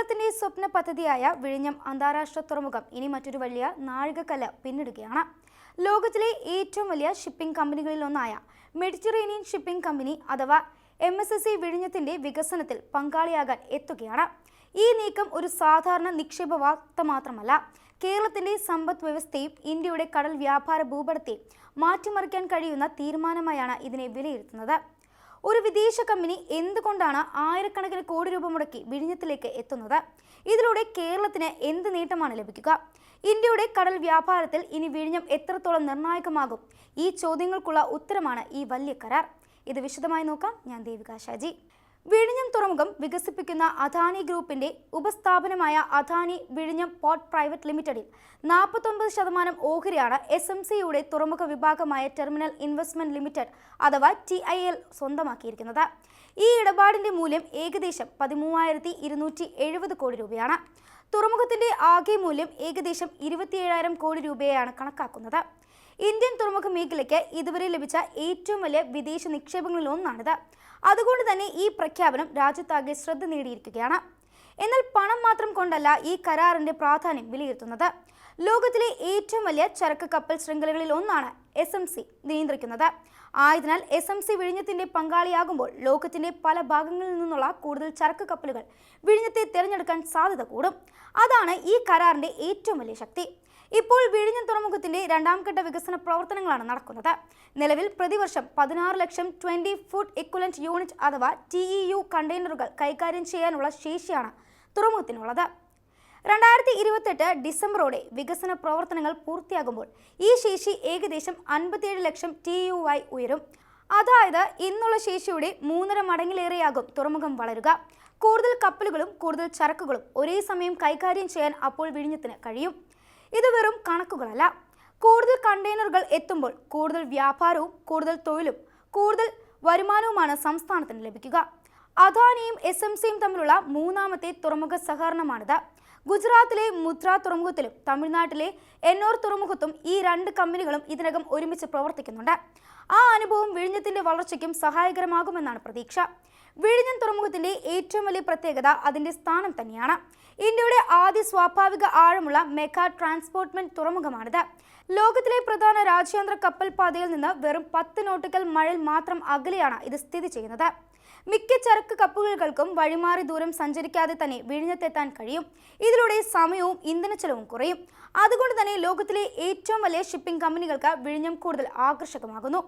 കേരളത്തിന്റെ സ്വപ്ന പദ്ധതിയായ വിഴിഞ്ഞം അന്താരാഷ്ട്ര തുറമുഖം ഇനി മറ്റൊരു വലിയ നാഴികക്കല്ല് പിന്നിടുകയാണ്. ലോകത്തിലെ ഏറ്റവും വലിയ ഷിപ്പിംഗ് കമ്പനികളിലൊന്നായ മെഡിറ്ററേനിയൻ ഷിപ്പിംഗ് കമ്പനി അഥവാ MSC വിഴിഞ്ഞത്തിന്റെ വികസനത്തിൽ പങ്കാളിയാകാൻ എത്തുകയാണ്. ഈ നീക്കം ഒരു സാധാരണ നിക്ഷേപ വാർത്ത മാത്രമല്ല, കേരളത്തിന്റെ സമ്പദ് വ്യവസ്ഥയും ഇന്ത്യയുടെ കടൽ വ്യാപാര ഭൂപടത്തെയും മാറ്റിമറിക്കാൻ കഴിയുന്ന തീരുമാനമായാണ് ഇതിനെ വിലയിരുത്തുന്നത്. ഒരു വിദേശ കമ്പനി എന്തുകൊണ്ടാണ് ആയിരക്കണക്കിന് കോടി രൂപ മുടക്കി വിഴിഞ്ഞത്തിലേക്ക് എത്തുന്നത്? ഇതിലൂടെ കേരളത്തിന് എന്ത് നേട്ടമാണ് ലഭിക്കുക? ഇന്ത്യയുടെ കടൽ വ്യാപാരത്തിൽ ഇനി വിഴിഞ്ഞം എത്രത്തോളം നിർണായകമാകും? ഈ ചോദ്യങ്ങൾക്കുള്ള ഉത്തരമാണ് ഈ വലിയ കരാർ. ഇത് വിശദമായി നോക്കാം. ഞാൻ ദേവിക ഷാജി. വിഴിഞ്ഞം തുറമുഖം വികസിപ്പിക്കുന്ന അദാനി ഗ്രൂപ്പിന്റെ ഉപസ്ഥാപനമായ അദാനി വിഴിഞ്ഞം പോർട്ട് പ്രൈവറ്റ് ലിമിറ്റഡിൽ 49% ഓഹരിയാണ് SMCയുടെ തുറമുഖ വിഭാഗമായ ടെർമിനൽ ഇൻവെസ്റ്റ്മെന്റ് ലിമിറ്റഡ് അഥവാ TIL സ്വന്തമാക്കിയിരിക്കുന്നത്. ഈ ഇടപാടിന്റെ മൂല്യം ഏകദേശം 13,270 കോടി രൂപയാണ്. തുറമുഖത്തിന്റെ ആകെ മൂല്യം ഏകദേശം 27,000 കോടി രൂപയാണ് കണക്കാക്കുന്നത്. ഇന്ത്യൻ തുറമുഖ മേഖലയ്ക്ക് ഇതുവരെ ലഭിച്ച ഏറ്റവും വലിയ വിദേശ നിക്ഷേപങ്ങളിൽ ഒന്നാണിത്. അതുകൊണ്ട് തന്നെ ഈ പ്രഖ്യാപനം രാജ്യത്താകെ ശ്രദ്ധ നേടിയിരിക്കുകയാണ്. എന്നാൽ പണം മാത്രം കൊണ്ടല്ല ഈ കരാറിന്റെ പ്രാധാന്യം വിലയിരുത്തുന്നത്. ലോകത്തിലെ ഏറ്റവും വലിയ ചരക്ക് കപ്പൽ ശൃംഖലകളിൽ ഒന്നാണ് SMC നിയന്ത്രിക്കുന്നത്. ആയതിനാൽ SMC വിഴിഞ്ഞത്തിന്റെ പങ്കാളിയാകുമ്പോൾ ലോകത്തിന്റെ പല ഭാഗങ്ങളിൽ നിന്നുള്ള കൂടുതൽ ചരക്ക് കപ്പലുകൾ വിഴിഞ്ഞത്തെ തിരഞ്ഞെടുക്കാൻ സാധ്യത കൂടും. അതാണ് ഈ കരാറിന്റെ ഏറ്റവും വലിയ ശക്തി. ഇപ്പോൾ വിഴിഞ്ഞം തുറമുഖത്തിന്റെ രണ്ടാം ഘട്ട വികസന പ്രവർത്തനങ്ങളാണ് നടക്കുന്നത്. നിലവിൽ പ്രതിവർഷം 16 ലക്ഷം 20 ഫുഡ് ഇക്വലന്റ് യൂണിറ്റ് അഥവാ TEU കണ്ടെയ്നറുകൾ കൈകാര്യം ചെയ്യാനുള്ള ശേഷിയാണ് തുറമുഖത്തിനുള്ളത്. 2028 ഡിസംബറോടെ വികസന പ്രവർത്തനങ്ങൾ പൂർത്തിയാകുമ്പോൾ ഈ ശേഷി ഏകദേശം 57 ലക്ഷം TEU ആയി ഉയരും. അതായത് ഇന്നുള്ള ശേഷിയുടെ 3.5 മടങ്ങിലേറെയാകും തുറമുഖം വളരുക. കൂടുതൽ കപ്പലുകളും കൂടുതൽ ചരക്കുകളും ഒരേ സമയം കൈകാര്യം ചെയ്യാൻ അപ്പോൾ വിഴിഞ്ഞത്തിന് കഴിയും. ഇത് വെറും കണക്കുകളല്ല. കൂടുതൽ കണ്ടെയ്നറുകൾ എത്തുമ്പോൾ കൂടുതൽ വ്യാപാരവും കൂടുതൽ തൊഴിലും കൂടുതൽ വരുമാനവുമാണ് സംസ്ഥാനത്തിന് ലഭിക്കുക. അദാനിയും SMCയും തമ്മിലുള്ള മൂന്നാമത്തെ തുറമുഖ സഹകരണമാണിത്. ഗുജറാത്തിലെ മുദ്ര തുറമുഖത്തിലും തമിഴ്നാട്ടിലെ എന്നോർ തുറമുഖത്തും ഈ രണ്ട് കമ്പനികളും ഇതിനകം ഒരുമിച്ച് പ്രവർത്തിക്കുന്നുണ്ട്. ആ അനുഭവം വിഴിഞ്ഞത്തിന്റെ വളർച്ചയ്ക്കും സഹായകരമാകുമെന്നാണ് പ്രതീക്ഷ. വിഴിഞ്ഞം തുറമുഖത്തിന്റെ ഏറ്റവും വലിയ പ്രത്യേകത അതിന്റെ സ്ഥാനം തന്നെയാണ്. ഇന്ത്യയുടെ ആദ്യ സ്വാഭാവിക ആഴമുള്ള മെഗാ ട്രാൻസ്പോർട്ട്മെന്റ് തുറമുഖമാണിത്. ലോകത്തിലെ പ്രധാന രാജ്യാന്തര കപ്പൽ പാതയിൽ നിന്ന് വെറും 10 നോട്ടിക്കൽ മൈൽ മാത്രം അകലെയാണ് ഇത് സ്ഥിതി ചെയ്യുന്നത്. മിക്ക ചരക്ക് കപ്പലുകൾക്കും വഴിമാറി ദൂരം സഞ്ചരിക്കാതെ തന്നെ വിഴിഞ്ഞത്തെത്താൻ കഴിയും. ഇതിലൂടെ സമയവും ഇന്ധനച്ചെലവും കുറയും. അതുകൊണ്ട് തന്നെ ലോകത്തിലെ ഏറ്റവും വലിയ ഷിപ്പിംഗ് കമ്പനികൾക്ക് വിഴിഞ്ഞം കൂടുതൽ ആകർഷകമാകുന്നു.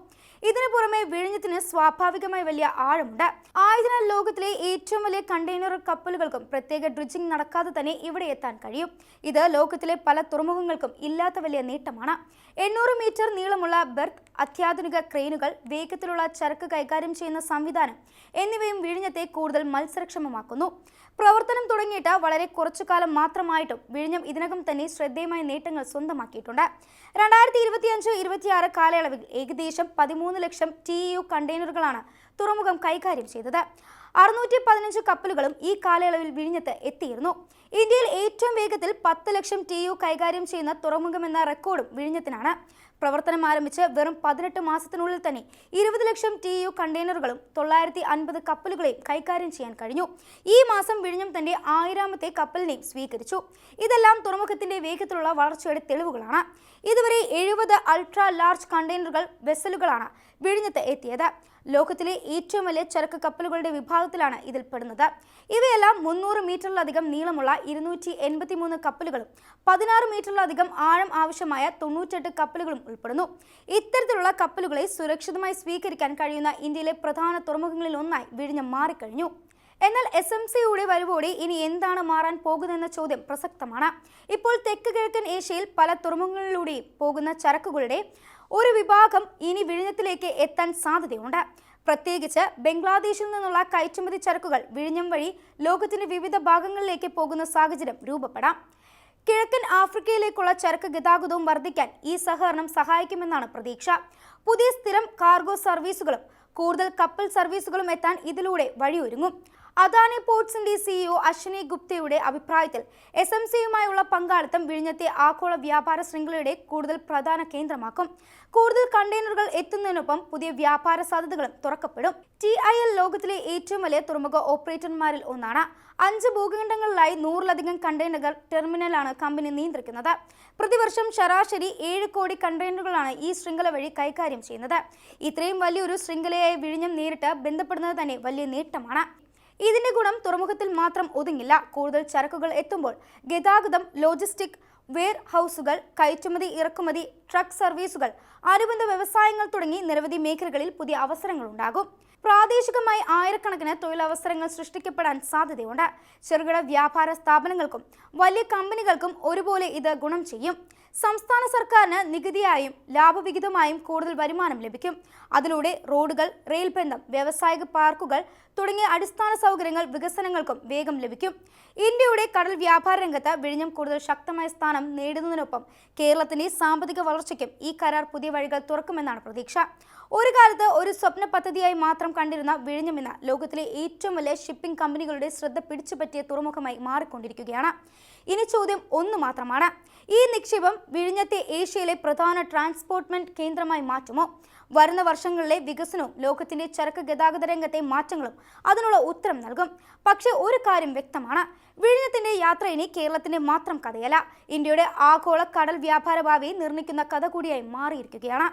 ഇതിനു പുറമെ വിഴിഞ്ഞത്തിന് സ്വാഭാവികമായി വലിയ ആഴമുണ്ട്. ആയതിനാൽ ലോകത്തിലെ ഏറ്റവും വലിയ കണ്ടെയ്നർ കപ്പലുകൾക്കും പ്രത്യേക ഡ്രിഡ്ജിംഗ് നടക്കാതെ തന്നെ ഇവിടെ എത്താൻ കഴിയും. ഇത് ലോകത്തിലെ പല തുറമുഖങ്ങൾക്കും ഇല്ലാത്ത വലിയ നേട്ടമാണ്. 800 മീറ്റർ നീളമുള്ള ബെർത്ത്, അത്യാധുനിക ക്രെയിനുകൾ, വേഗത്തിലുള്ള ചരക്ക് കൈകാര്യം ചെയ്യുന്ന സംവിധാനം എന്നിവയും വിഴിഞ്ഞത്തെ കൂടുതൽ മത്സരക്ഷമമാക്കുന്നു. പ്രവർത്തനം തുടങ്ങിയിട്ട് വളരെ കുറച്ചു കാലം മാത്രമായിട്ടും വിഴിഞ്ഞം ഇതിനകം തന്നെ ശ്രദ്ധേയമായ നേട്ടങ്ങൾ സ്വന്തമാക്കിയിട്ടുണ്ട്. 2025-26 കാലയളവിൽ ഏകദേശം 13 ലക്ഷം TEU കണ്ടെയ്നറുകളാണ് തുറമുഖം കൈകാര്യം ചെയ്തത്. 615 കപ്പലുകളും ഈ കാലയളവിൽ വിഴിഞ്ഞത്ത് എത്തിയിരുന്നു. ഇന്ത്യയിൽ ഏറ്റവും വേഗത്തിൽ 10 ലക്ഷം TEU കൈകാര്യം ചെയ്യുന്ന തുറമുഖമെന്ന റെക്കോർഡും വിഴിഞ്ഞത്തിനാണ്. പ്രവർത്തനം ആരംഭിച്ച് വെറും 18 മാസത്തിനുള്ളിൽ തന്നെ 20 ലക്ഷം TEU കണ്ടെയ്നറുകളും 950 കപ്പലുകളെയും കൈകാര്യം ചെയ്യാൻ കഴിഞ്ഞു. ഈ മാസം വിഴിഞ്ഞം തന്റെ 1000ാമത്തെ കപ്പലിനെയും സ്വീകരിച്ചു. ഇതെല്ലാം തുറമുഖത്തിന്റെ വേഗത്തിലുള്ള വളർച്ചയുടെ തെളിവുകളാണ്. ഇതുവരെ 70 അൾട്രാ ലാർജ് കണ്ടെയ്നറുകൾ വെസലുകളാണ് വിഴിഞ്ഞത്ത് എത്തിയത്. ലോകത്തിലെ ഏറ്റവും വലിയ ചരക്ക് കപ്പലുകളുടെ വിഭാഗത്തിലാണ് ഇതിൽ പെടുന്നത്. ഇവയെല്ലാം 300 മീറ്ററിലധികം നീളമുള്ള 283 കപ്പലുകളും 16 മീറ്ററിലധികം ആഴം ആവശ്യമായ 98 കപ്പലുകളും ഉൾപ്പെടുന്നു. ഇത്തരത്തിലുള്ള കപ്പലുകളെ സുരക്ഷിതമായി സ്വീകരിക്കാൻ കഴിയുന്ന ഇന്ത്യയിലെ പ്രധാന തുറമുഖങ്ങളിൽ ഒന്നായി വിഴിഞ്ഞം മാറിക്കഴിഞ്ഞു. എന്നാൽ SMCയുടെ വരവോടെ ഇനി എന്താണ് മാറാൻ പോകുന്നതെന്ന ചോദ്യം പ്രസക്തമാണ്. ഇപ്പോൾ തെക്ക് കിഴക്കൻ ഏഷ്യയിൽ പല തുറമുഖങ്ങളിലൂടെയും പോകുന്ന ചരക്കുകളുടെ ഒരു വിഭാഗം ഇനി വിഴിഞ്ഞത്തിലേക്ക് എത്താൻ സാധ്യതയുണ്ട്. പ്രത്യേകിച്ച് ബംഗ്ലാദേശിൽ നിന്നുള്ള കയറ്റുമതി ചരക്കുകൾ വിഴിഞ്ഞം വഴി ലോകത്തിന്റെ വിവിധ ഭാഗങ്ങളിലേക്ക് പോകുന്ന സാഹചര്യം രൂപപ്പെടാം. കിഴക്കൻ ആഫ്രിക്കയിലേക്കുള്ള ചരക്ക് ഗതാഗതവും വർദ്ധിക്കാൻ ഈ സഹകരണം സഹായിക്കുമെന്നാണ് പ്രതീക്ഷ. പുതിയ സ്ഥിരം കാർഗോ സർവീസുകളും കൂടുതൽ കപ്പൽ സർവീസുകളും എത്താൻ ഇതിലൂടെ വഴിയൊരുങ്ങും. അദാനി പോർട്സിന്റെ സിഇഒ അശ്വിനി ഗുപ്തയുടെ അഭിപ്രായത്തിൽ SMCയുമായുള്ള പങ്കാളിത്തം വിഴിഞ്ഞത്തെ ആഗോള വ്യാപാര ശൃംഖലയുടെ കൂടുതൽ പ്രധാന കേന്ദ്രമാക്കും. കൂടുതൽ കണ്ടെയ്നറുകൾ എത്തുന്നതിനൊപ്പം പുതിയ വ്യാപാര സാധ്യതകളും തുറക്കപ്പെടും. TIL ലോകത്തിലെ ഏറ്റവും വലിയ തുറമുഖ ഓപ്പറേറ്റർമാരിൽ ഒന്നാണ്. 5 ഭൂഖണ്ഡങ്ങളിലായി 100-ലധികം കണ്ടെയ്നർ ടെർമിനലാണ് കമ്പനി നിയന്ത്രിക്കുന്നത്. പ്രതിവർഷം ശരാശരി 7 കോടി കണ്ടെയ്നറുകളാണ് ഈ ശൃംഖല വഴി കൈകാര്യം ചെയ്യുന്നത്. ഇത്രയും വലിയൊരു ശൃംഖലയായി വിഴിഞ്ഞം നേരിട്ട് ബന്ധപ്പെടുന്നത് തന്നെ വലിയ നേട്ടമാണ്. ഇതിന്റെ ഗുണം തുറമുഖത്തിൽ മാത്രം ഒതുങ്ങില്ല. കൂടുതൽ ചരക്കുകൾ എത്തുമ്പോൾ ഗതാഗതം, ലോജിസ്റ്റിക്, വെയർ ഹൗസുകൾ, കയറ്റുമതി ഇറക്കുമതി, ട്രക്ക് സർവീസുകൾ, അനുബന്ധ വ്യവസായങ്ങൾ തുടങ്ങി നിരവധി മേഖലകളിൽ പുതിയ അവസരങ്ങൾ ഉണ്ടാകും. പ്രാദേശികമായി ആയിരക്കണക്കിന് തൊഴിലവസരങ്ങൾ സൃഷ്ടിക്കപ്പെടാൻ സാധ്യതയുണ്ട്. ചെറുകിട വ്യാപാര സ്ഥാപനങ്ങൾക്കും വലിയ കമ്പനികൾക്കും ഒരുപോലെ ഇത് ഗുണം ചെയ്യും. സംസ്ഥാന സർക്കാരിന് നികുതിയായും ലാഭവിഹിതമായും കൂടുതൽ വരുമാനം ലഭിക്കും. അതിലൂടെ റോഡുകൾ, റെയിൽ ബന്ധം, വ്യാവസായിക പാർക്കുകൾ തുടങ്ങിയ അടിസ്ഥാന സൗകര്യങ്ങൾ വികസനങ്ങൾക്കും വേഗം ലഭിക്കും. ഇന്ത്യയുടെ കടൽ വ്യാപാര രംഗത്ത് വിഴിഞ്ഞം കൂടുതൽ ശക്തമായ സ്ഥാനം നേടുന്നതിനൊപ്പം കേരളത്തിന്റെ സാമ്പത്തിക വളർച്ചയ്ക്കും ഈ കരാർ പുതിയ വഴികൾ തുറക്കുമെന്നാണ് പ്രതീക്ഷ. ഒരു കാലത്ത് ഒരു സ്വപ്ന പദ്ധതിയായി മാത്രം കണ്ടിരുന്ന വിഴിഞ്ഞം ഇന്ന് ലോകത്തിലെ ഏറ്റവും വലിയ ഷിപ്പിംഗ് കമ്പനികളുടെ ശ്രദ്ധ പിടിച്ചുപറ്റിയ തുറമുഖമായി മാറിക്കൊണ്ടിരിക്കുകയാണ്. ഇനി ചോദ്യം ഒന്ന് മാത്രമാണ്: ഈ നിക്ഷേപം വിഴിഞ്ഞത്തെ ഏഷ്യയിലെ പ്രധാന ട്രാൻസ്പോർട്ട്മെന്റ് കേന്ദ്രമായി മാറ്റുമോ? വരുന്ന വർഷങ്ങളിലെ വികസനവും ലോകത്തിന്റെ ചരക്ക് ഗതാഗത രംഗത്തെ മാറ്റങ്ങളും അതിനുള്ള ഉത്തരം നൽകും. പക്ഷേ ഒരു കാര്യം വ്യക്തമാണ്: വിഴിഞ്ഞത്തിന്റെ യാത്ര ഇനി കേരളത്തിന്റെ മാത്രം കഥയല്ല, ഇന്ത്യയുടെ ആഗോള കടൽ വ്യാപാര ഭാവിയെ നിർണ്ണയിക്കുന്ന കഥ കൂടിയായി മാറിയിരിക്കുകയാണ്.